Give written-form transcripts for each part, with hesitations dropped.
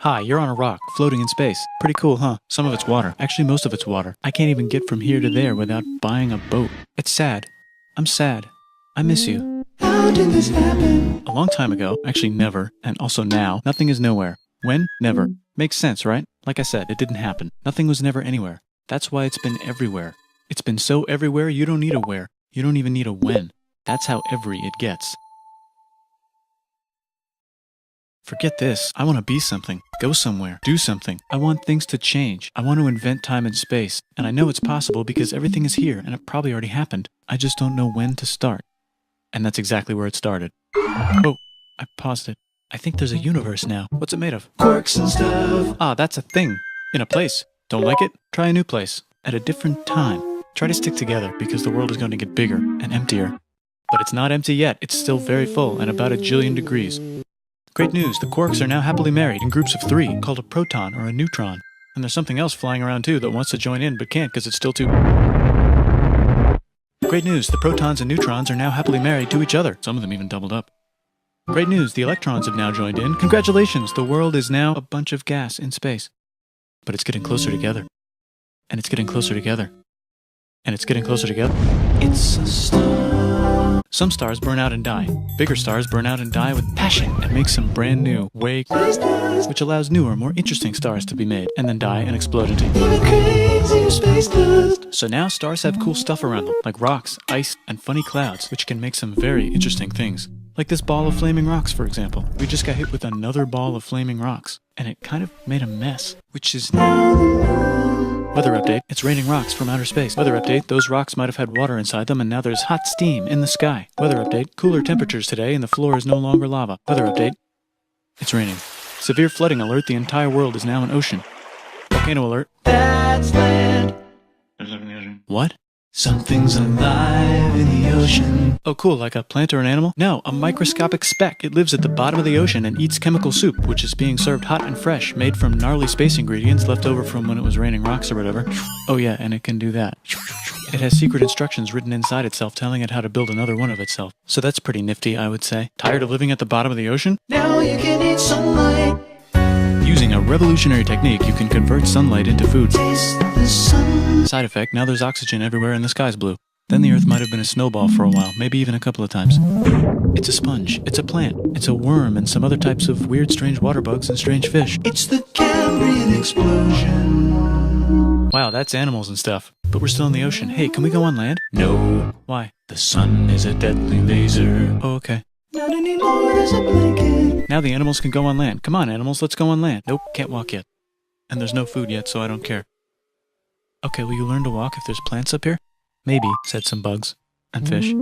Hi, you're on a rock, floating in space. Pretty cool, huh? Some of it's water. Actually, most of it's water. I can't even get from here to there without buying a boat. It's sad. I'm sad. I miss you. How did this happen? A long time ago, actually never, and also now, nothing is nowhere. When? Never. Makes sense, right? Like I said, it didn't happen. Nothing was never anywhere. That's why it's been everywhere. It's been so everywhere, you don't need a where. You don't even need a when. That's how every it gets. Forget this. I want to be something. Go somewhere. Do something. I want things to change. I want to invent time and space. And I know it's possible because everything is here and it probably already happened. I just don't know when to start. And that's exactly where it started. Oh, I paused it. I think there's a universe now. What's it made of? Quirks and stuff. Ah, that's a thing. In a place. Don't like it? Try a new place. At a different time. Try to stick together because the world is going to get bigger and emptier. But it's not empty yet. It's still very full and about 1 jillion degrees. Great news, the quarks are now happily married in groups of 3, called a proton or a neutron. And there's something else flying around too that wants to join in but can't because it's still too... Great news, the protons and neutrons are now happily married to each other. Some of them even doubled up. Great news, the electrons have now joined in. Congratulations, the world is now a bunch of gas in space. But it's getting closer together. And it's getting closer together. And it's getting closer together. It's a star. Some stars burn out and die. Bigger stars burn out and die with passion and make some brand new, which allows newer, more interesting stars to be made and then die and explode into Even crazier space dust. So now stars have cool stuff around them, like rocks, ice, and funny clouds, which can make some very interesting things. Like this ball of flaming rocks, for example. We just got hit with another ball of flaming rocks, and it kind of made a mess, which is... Weather update, it's raining rocks from outer space. Weather update, those rocks might have had water inside them and now there's hot steam in the sky. Weather update, cooler temperatures today and the floor is no longer lava. Weather update, it's raining. Severe flooding alert, the entire world is now an ocean. Volcano alert. That's land. There's nothing in the ocean. What? Something's alive in the ocean. Oh cool, like a plant or an animal? No, a microscopic speck. It lives at the bottom of the ocean and eats chemical soup, which is being served hot and fresh, made from gnarly space ingredients left over from when it was raining rocks or whatever. Oh yeah, and it can do that. It has secret instructions written inside itself telling it how to build another one of itself. So that's pretty nifty, I would say. Tired of living at the bottom of the ocean? Now you can eat sunlight. Using a revolutionary technique, you can convert sunlight into food. Taste the sun. Side effect, now there's oxygen everywhere and the sky's blue. Then the earth might have been a snowball for a while, maybe even a couple of times. It's a sponge, it's a plant, it's a worm and some other types of weird strange water bugs and strange fish. It's the Cambrian explosion. Wow, that's animals and stuff. But we're still in the ocean. Hey, can we go on land? No. Why? The sun is a deadly laser. Oh, okay. Not anymore, there's a blanket. Now the animals can go on land. Come on, animals, let's go on land. Nope, can't walk yet. And there's no food yet, so I don't care. Okay, will you learn to walk if there's plants up here? Maybe, said some bugs. And fish.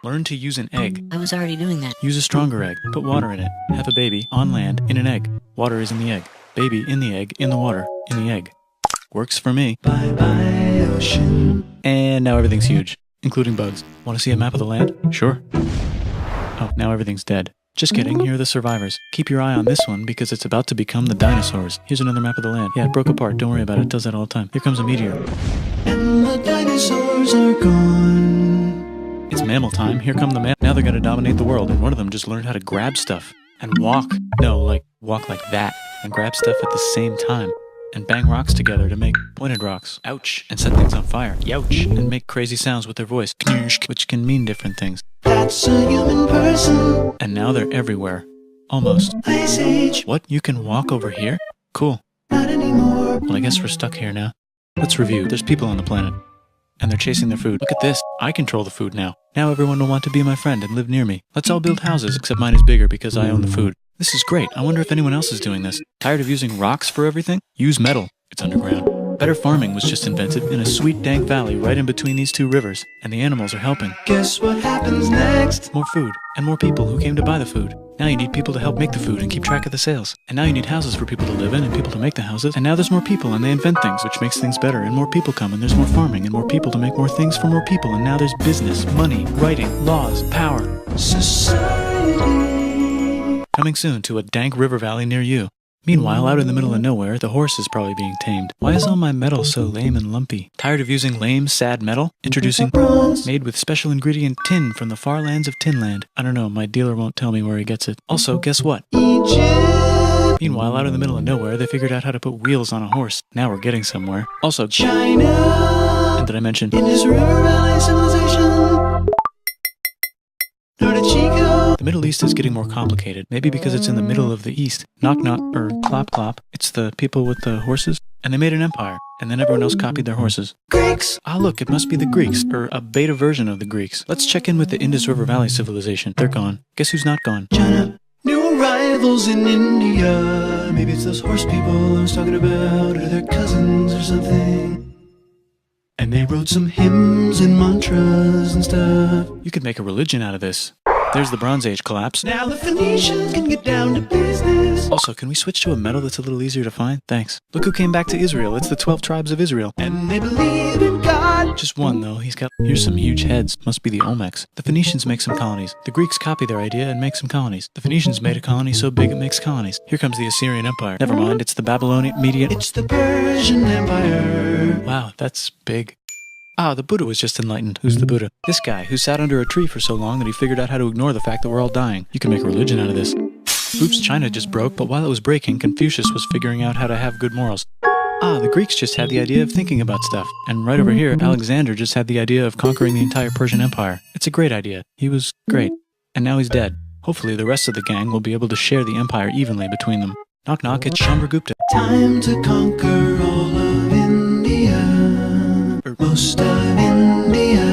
Learn to use an egg. I was already doing that. Use a stronger egg. Put water in it. Have a baby, on land, in an egg. Water is in the egg. Baby in the egg, in the water, in the egg. Works for me. Bye-bye, ocean. And now everything's huge, including bugs. Want to see a map of the land? Sure. Oh, now everything's dead. Just kidding, here are the survivors. Keep your eye on this one because it's about to become the dinosaurs. Here's another map of the land. Yeah, it broke apart, don't worry about it, it does that all the time. Here comes a meteor. And the dinosaurs are gone. It's mammal time, here come the Now they're gonna dominate the world, and one of them just learned how to grab stuff. And walk. No, like, walk like that. And grab stuff at the same time. And bang rocks together to make pointed rocks. Ouch. And set things on fire. Youch. And make crazy sounds with their voice. Which can mean different things. That's a human person. And now they're everywhere. Almost. Ice Age. What? You can walk over here? Cool. Not anymore. Well, I guess we're stuck here now. Let's review. There's people on the planet. And they're chasing their food. Look at this. I control the food now. Now everyone will want to be my friend and live near me. Let's all build houses, except mine is bigger because I own the food. This is great. I wonder if anyone else is doing this. Tired of using rocks for everything? Use metal. It's underground. Better farming was just invented in a sweet dank valley right in between these two rivers, and the animals are helping. Guess what happens next? More food, and more people who came to buy the food. Now you need people to help make the food and keep track of the sales. And now you need houses for people to live in and people to make the houses. And now there's more people and they invent things, which makes things better. And more people come and there's more farming and more people to make more things for more people. And now there's business, money, writing, laws, power. Society. Coming soon to a dank river valley near you. Meanwhile, out in the middle of nowhere, the horse is probably being tamed. Why is all my metal so lame and lumpy? Tired of using lame, sad metal? Introducing bronze, made with special ingredient tin from the far lands of Tinland. I don't know, my dealer won't tell me where he gets it. Also, guess what? Egypt! Meanwhile, out in the middle of nowhere, they figured out how to put wheels on a horse. Now we're getting somewhere. Also, China! And did I mention Indus River Valley Civilization? The Middle East is getting more complicated, maybe because it's in the middle of the East. Knock knock, or clop clop. It's the people with the horses. And they made an empire, and then everyone else copied their horses. Greeks! Ah look, it must be the Greeks, or a beta version of the Greeks. Let's check in with the Indus River Valley Civilization. They're gone. Guess who's not gone? China. New arrivals in India. Maybe it's those horse people I was talking about, or their cousins or something. And they wrote some hymns and mantras and stuff. You could make a religion out of this. There's the Bronze Age collapse. Now the Phoenicians can get down to business. Also, can we switch to a metal that's a little easier to find? Thanks. Look who came back to Israel. It's the 12 tribes of Israel. And they believe in God. Just one, though. Here's some huge heads. Must be the Olmecs. The Phoenicians make some colonies. The Greeks copy their idea and make some colonies. The Phoenicians made a colony so big it makes colonies. Here comes the Assyrian Empire. Never mind, it's the Babylonian Median. It's the Persian Empire. Wow, that's big. Ah, the Buddha was just enlightened. Who's the Buddha? This guy, who sat under a tree for so long that he figured out how to ignore the fact that we're all dying. You can make a religion out of this. Oops, China just broke, but while it was breaking, Confucius was figuring out how to have good morals. Ah, the Greeks just had the idea of thinking about stuff. And right over here, Alexander just had the idea of conquering the entire Persian Empire. It's a great idea. He was great. And now he's dead. Hopefully the rest of the gang will be able to share the empire evenly between them. Knock knock, it's Chandragupta. Time to conquer all of India. Or most of India.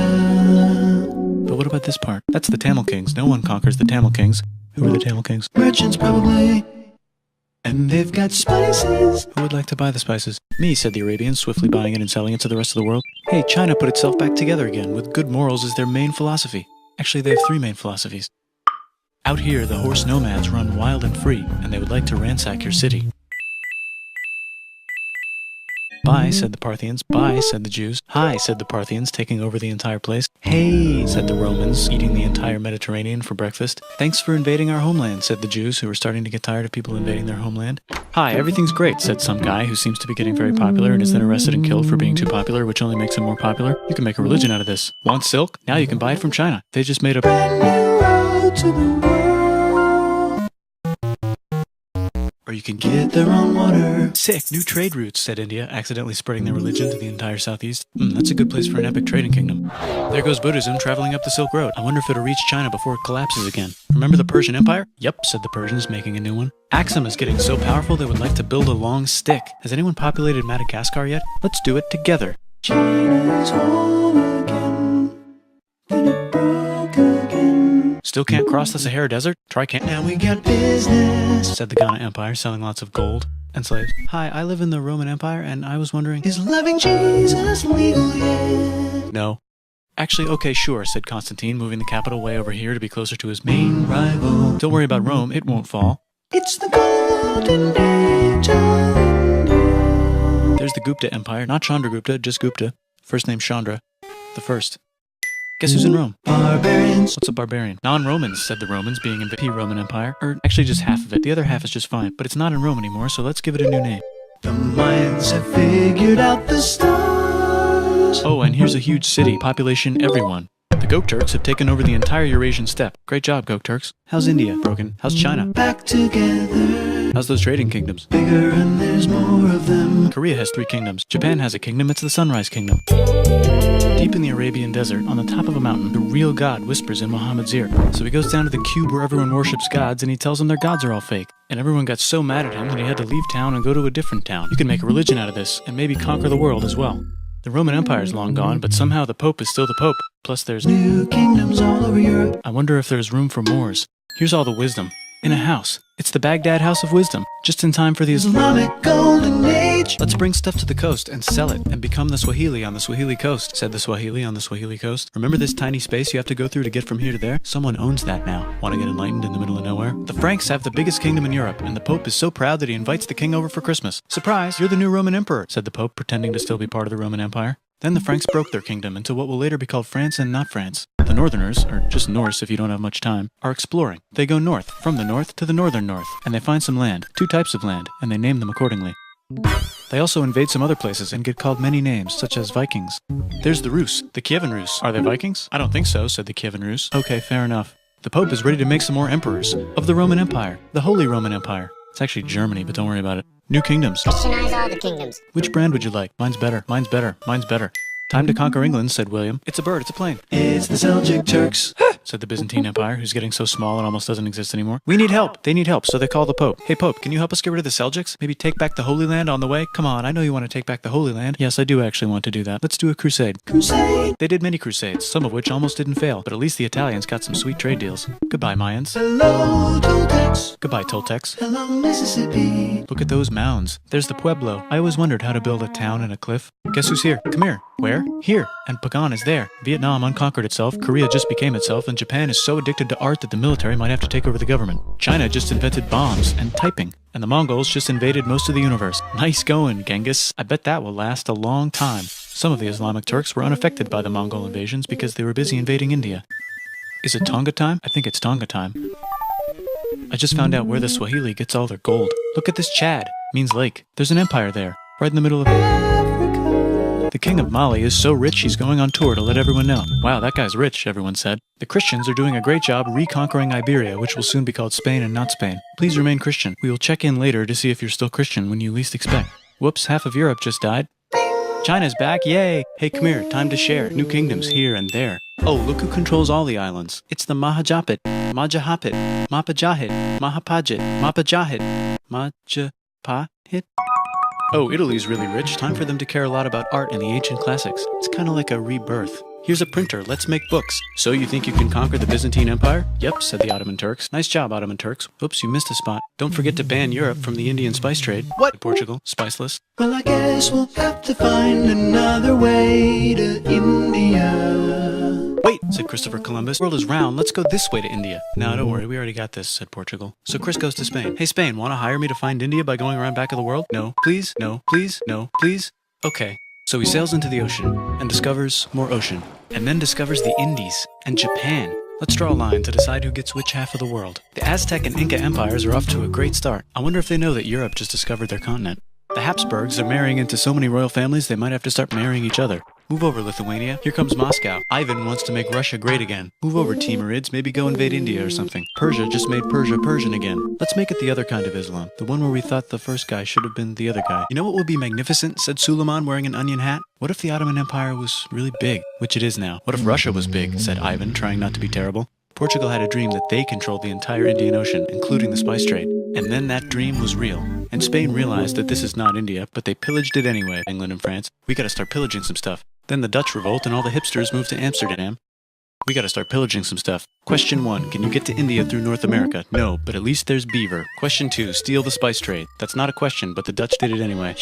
But what about this part? That's the Tamil Kings. No one conquers the Tamil Kings. Who are the Tamil Kings? Merchants, probably. And they've got spices. Who would like to buy the spices? Me, said the Arabians, swiftly buying it and selling it to the rest of the world. Hey, China put itself back together again, with good morals as their main philosophy. Actually, they have 3 main philosophies. Out here, the horse nomads run wild and free, and they would like to ransack your city. Bye, said the Parthians. Bye, said the Jews. Hi, said the Parthians, taking over the entire place. Hey, said the Romans, eating the entire Mediterranean for breakfast. Thanks for invading our homeland, said the Jews, who were starting to get tired of people invading their homeland. Hi, everything's great, said some guy who seems to be getting very popular and is then arrested and killed for being too popular, which only makes him more popular. You can make a religion out of this. Want silk? Now you can buy it from China. They just made a brand new road to the world. Or you can get their own water. Sick, new trade routes, said India, accidentally spreading their religion to the entire southeast. That's a good place for an epic trading kingdom. There goes Buddhism traveling up the Silk Road. I wonder if it'll reach China before it collapses again. Remember the Persian Empire? Yep, said the Persians, making a new one. Axum is getting so powerful they would like to build a long stick. Has anyone populated Madagascar yet? Let's do it together. China's home again. Then it broke again. Still can't cross the Sahara Desert? Try can't. Now we got business, said the Ghana Empire, selling lots of gold and slaves. Hi, I live in the Roman Empire, and I was wondering, is loving Jesus legal yet? No. Actually, okay, sure, said Constantine, moving the capital way over here to be closer to his main rival. Don't worry about Rome, it won't fall. It's the golden age of India. There's the Gupta Empire, not Chandragupta, just Gupta. First name Chandra. The first. Guess who's in Rome? Barbarians. What's a barbarian? Non-Romans, said the Romans, being in the Roman Empire. Or actually just half of it. The other half is just fine. But it's not in Rome anymore, so let's give it a new name. The Mayans have figured out the stars. Oh, and here's a huge city. Population everyone. The Gokturks have taken over the entire Eurasian steppe. Great job, Gokturks. How's India? Broken. How's China? Back together. How's those trading kingdoms? Bigger and there's more of them. Korea has 3 kingdoms. Japan has a kingdom. It's the Sunrise Kingdom. Deep in the Arabian desert, on the top of a mountain, the real God whispers in Muhammad's ear. So he goes down to the cube where everyone worships gods, and he tells them their gods are all fake. And everyone got so mad at him that he had to leave town and go to a different town. You can make a religion out of this, and maybe conquer the world as well. The Roman Empire is long gone, but somehow the Pope is still the Pope. Plus there's new kingdoms all over Europe. I wonder if there's room for Moors. Here's all the wisdom. In a house. It's the Baghdad House of Wisdom. Just in time for the Islamic Golden Age. Let's bring stuff to the coast and sell it and become the Swahili on the Swahili coast, said the Swahili on the Swahili coast. Remember this tiny space you have to go through to get from here to there? Someone owns that now. Want to get enlightened in the middle of nowhere? The Franks have the biggest kingdom in Europe, and the Pope is so proud that he invites the king over for Christmas. Surprise, you're the new Roman Emperor, said the Pope, pretending to still be part of the Roman Empire. Then the Franks broke their kingdom into what will later be called France and not France. The Northerners, or just Norse if you don't have much time, are exploring. They go north, from the north to the northern north, and they find some land, 2 types of land, and they name them accordingly. They also invade some other places and get called many names, such as Vikings. There's the Rus, the Kievan Rus. Are they Vikings? I don't think so, said the Kievan Rus. Okay, fair enough. The Pope is ready to make some more emperors of the Roman Empire, the Holy Roman Empire. It's actually Germany, but don't worry about it. New kingdoms. Christianize all the kingdoms. Which brand would you like? Mine's better, mine's better, mine's better. Time to conquer England, said William. It's a bird, it's a plane. It's the Seljuk Turks, said the Byzantine Empire, who's getting so small it almost doesn't exist anymore. We need help. They need help, so they call the Pope. Hey Pope, can you help us get rid of the Seljuks? Maybe take back the Holy Land on the way? Come on, I know you want to take back the Holy Land. Yes, I do actually want to do that. Let's do a crusade. Crusade. They did many crusades, some of which almost didn't fail, but at least the Italians got some sweet trade deals. Goodbye, Mayans. Hello, Toltecs. Goodbye, Toltecs. Hello, Mississippi. Look at those mounds. There's the Pueblo. I always wondered how to build a town in a cliff. Guess who's here? Come here. Where? Here. And Pagan is there. Vietnam unconquered itself, Korea just became itself, and Japan is so addicted to art that the military might have to take over the government. China just invented bombs and typing. And the Mongols just invaded most of the universe. Nice going, Genghis. I bet that will last a long time. Some of the Islamic Turks were unaffected by the Mongol invasions because they were busy invading India. Is it Tonga time? I think it's Tonga time. I just found out where the Swahili gets all their gold. Look at this Chad. Means lake. There's an empire there, right in the middle of Africa. The king of Mali is so rich he's going on tour to let everyone know. Wow, that guy's rich, everyone said. The Christians are doing a great job reconquering Iberia, which will soon be called Spain and not Spain. Please remain Christian. We will check in later to see if you're still Christian when you least expect. Whoops, half of Europe just died. China's back, yay! Hey, come here, time to share. New kingdoms here and there. Oh, look who controls all the islands. It's the Mahajapit, Majapahit, Mapajahit, Mahapajit, Mapajahit, Majapahit. Oh, Italy's really rich. Time for them to care a lot about art and the ancient classics. It's kind of like a rebirth. Here's a printer, let's make books. So you think you can conquer the Byzantine Empire? Yep, said the Ottoman Turks. Nice job, Ottoman Turks. Oops, you missed a spot. Don't forget to ban Europe from the Indian spice trade. What? Portugal, spiceless. Well, I guess we'll have to find another way to India. Wait, said Christopher Columbus. The world is round, let's go this way to India. No, don't worry, we already got this, said Portugal. So Chris goes to Spain. Hey Spain, wanna hire me to find India by going around back of the world? No, please, no, please, no, please. Okay. So he sails into the ocean and discovers more ocean, and then discovers the Indies and Japan. Let's draw a line to decide who gets which half of the world. The Aztec and Inca empires are off to a great start. I wonder if they know that Europe just discovered their continent. The Habsburgs are marrying into so many royal families they might have to start marrying each other. Move over, Lithuania. Here comes Moscow. Ivan wants to make Russia great again. Move over, Timurids. Maybe go invade India or something. Persia just made Persia Persian again. Let's make it the other kind of Islam. The one where we thought the first guy should have been the other guy. You know what would be magnificent? Said Suleiman wearing an onion hat. What if the Ottoman Empire was really big? Which it is now. What if Russia was big? Said Ivan, trying not to be terrible. Portugal had a dream that they controlled the entire Indian Ocean, including the spice trade. And then that dream was real. And Spain realized that this is not India, but they pillaged it anyway, England and France. We gotta start pillaging some stuff. Then the Dutch revolt and all the hipsters moved to Amsterdam. We gotta start pillaging some stuff. Question 1, can you get to India through North America? No, but at least there's beaver. Question 2, steal the spice trade. That's not a question, but the Dutch did it anyway.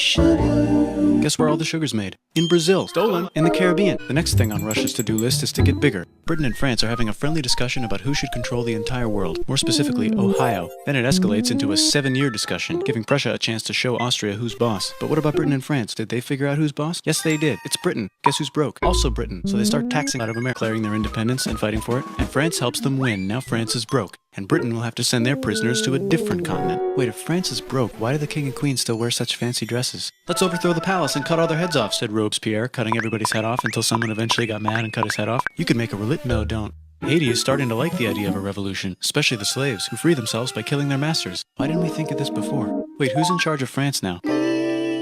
Guess where all the sugar's made? In Brazil. Stolen. In the Caribbean. The next thing on Russia's to-do list is to get bigger. Britain and France are having a friendly discussion about who should control the entire world, more specifically, Ohio. Then it escalates into a 7-year discussion, giving Prussia a chance to show Austria who's boss. But what about Britain and France? Did they figure out who's boss? Yes, they did. It's Britain. Guess who's broke? Also Britain. So they start taxing out of America, declaring their independence and fighting for it. And France helps them win. Now France is broke. And Britain will have to send their prisoners to a different continent. Wait, if France is broke, why do the king and queen still wear such fancy dresses? Let's overthrow the palace and cut all their heads off, said Robespierre, cutting everybody's head off until someone eventually got mad and cut his head off. You could make a No, don't. Haiti is starting to like the idea of a revolution, especially the slaves, who free themselves by killing their masters. Why didn't we think of this before? Wait, who's in charge of France now?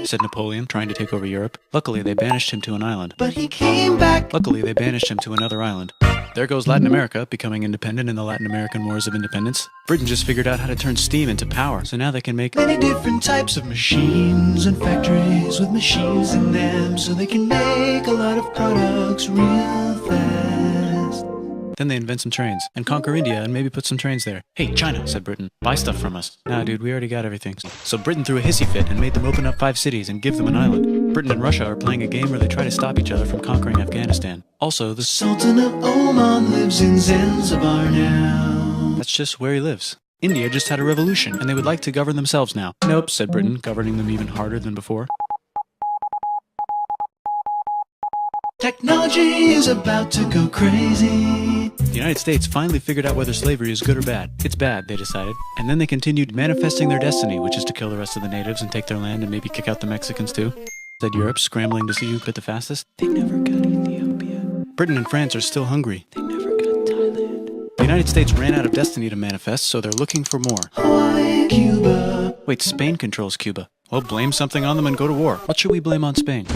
Said Napoleon, trying to take over Europe. Luckily, they banished him to an island. But he came back. Luckily, they banished him to another island. There goes Latin America, becoming independent in the Latin American Wars of Independence. Britain just figured out how to turn steam into power, so now they can make Many different types of machines and factories with machines in them, so they can make a lot of products real fast. Then they invent some trains, and conquer India and maybe put some trains there. Hey, China, said Britain, buy stuff from us. Nah, dude, we already got everything. So Britain threw a hissy fit and made them open up 5 cities and give them an island. Britain and Russia are playing a game where they try to stop each other from conquering Afghanistan. Also, the Sultan of Oman lives in Zanzibar now. That's just where he lives. India just had a revolution, and they would like to govern themselves now. Nope, said Britain, governing them even harder than before. Technology is about to go crazy. The United States finally figured out whether slavery is good or bad. It's bad, they decided. And then they continued manifesting their destiny, which is to kill the rest of the natives and take their land and maybe kick out the Mexicans too. Said Europe, scrambling to see who bit the fastest. They never got Ethiopia. Britain and France are still hungry. They never got Thailand. The United States ran out of destiny to manifest, so they're looking for more. Hawaii, Cuba. Wait, Spain controls Cuba. Well, blame something on them and go to war. What should we blame on Spain?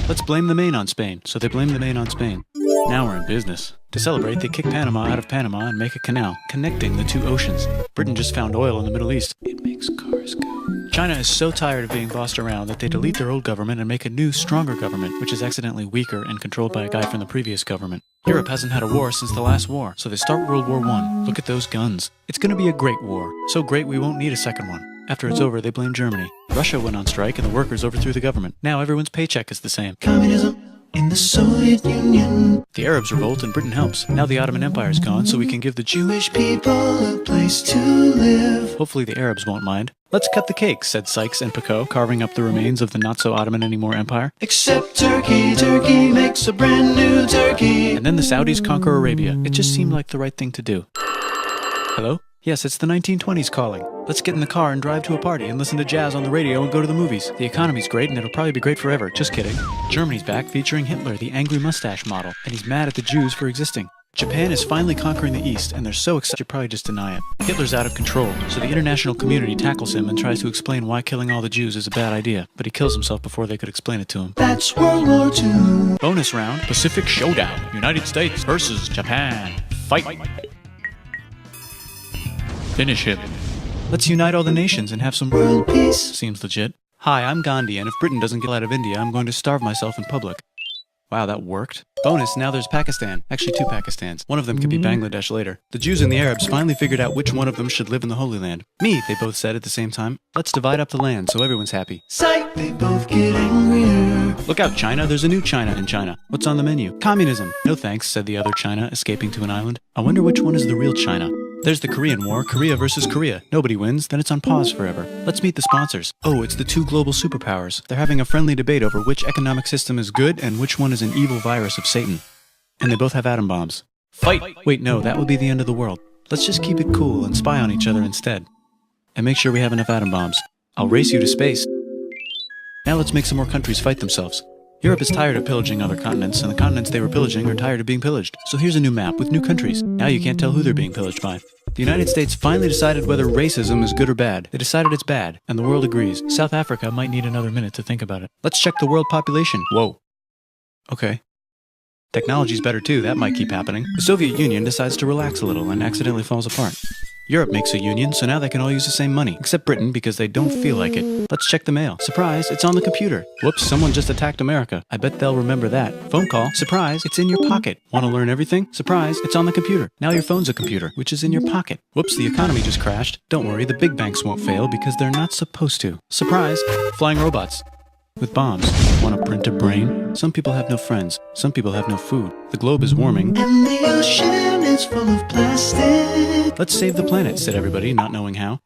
Let's blame the Maine on Spain. So they blame the Maine on Spain. Now we're in business. To celebrate, they kick Panama out of Panama and make a canal, connecting the two oceans. Britain just found oil in the Middle East. It makes cars go. China is so tired of being bossed around that they delete their old government and make a new, stronger government, which is accidentally weaker and controlled by a guy from the previous government. Europe hasn't had a war since the last war, so they start World War I. Look at those guns. It's gonna be a great war. So great we won't need a second one. After it's over, they blame Germany. Russia went on strike and the workers overthrew the government. Now everyone's paycheck is the same. Communism in the Soviet Union. The Arabs revolt and Britain helps. Now the Ottoman Empire's gone, so we can give the Jewish people a place to live. Hopefully the Arabs won't mind. Let's cut the cake, said Sykes and Picot, carving up the remains of the not-so-Ottoman-anymore empire. Except Turkey. Turkey makes a brand new Turkey. And then the Saudis conquer Arabia. It just seemed like the right thing to do. Hello? Yes, it's the 1920s calling. Let's get in the car and drive to a party and listen to jazz on the radio and go to the movies. The economy's great and it'll probably be great forever. Just kidding. Germany's back featuring Hitler, the angry mustache model, and he's mad at the Jews for existing. Japan is finally conquering the East, and they're so excited you probably just deny it. Hitler's out of control, so the international community tackles him and tries to explain why killing all the Jews is a bad idea, but he kills himself before they could explain it to him. That's World War II. Bonus round, Pacific Showdown, United States versus Japan. Fight! Finish him. Let's unite all the nations and have some World peace. Seems legit. Hi, I'm Gandhi, and if Britain doesn't get out of India, I'm going to starve myself in public. Wow, that worked. Bonus, now there's Pakistan. Actually, two Pakistans. One of them could be Bangladesh later. The Jews and the Arabs finally figured out which one of them should live in the Holy Land. Me, they both said at the same time. Let's divide up the land so everyone's happy. Psych, they both get angrier. Look out, China. There's a new China in China. What's on the menu? Communism. No thanks, said the other China, escaping to an island. I wonder which one is the real China. There's the Korean War, Korea versus Korea. Nobody wins, then it's on pause forever. Let's meet the sponsors. Oh, it's the two global superpowers. They're having a friendly debate over which economic system is good and which one is an evil virus of Satan. And they both have atom bombs. Fight! Wait, no, that would be the end of the world. Let's just keep it cool and spy on each other instead. And make sure we have enough atom bombs. I'll race you to space. Now let's make some more countries fight themselves. Europe is tired of pillaging other continents, and the continents they were pillaging are tired of being pillaged. So here's a new map with new countries. Now you can't tell who they're being pillaged by. The United States finally decided whether racism is good or bad. They decided it's bad, and the world agrees. South Africa might need another minute to think about it. Let's check the world population. Whoa. Okay. Technology's better too, that might keep happening. The Soviet Union decides to relax a little and accidentally falls apart. Europe makes a union, so now they can all use the same money, except Britain because they don't feel like it. Let's check the mail. Surprise, it's on the computer. Whoops, someone just attacked America. I bet they'll remember that. Phone call. Surprise, it's in your pocket. Want to learn everything? Surprise, it's on the computer. Now your phone's a computer, which is in your pocket. Whoops, the economy just crashed. Don't worry, the big banks won't fail because they're not supposed to. Surprise, flying robots. With bombs. Want to print a brain? Some people have no friends. Some people have no food. The globe is warming. And the ocean is full of plastic. Let's save the planet, said everybody, not knowing how.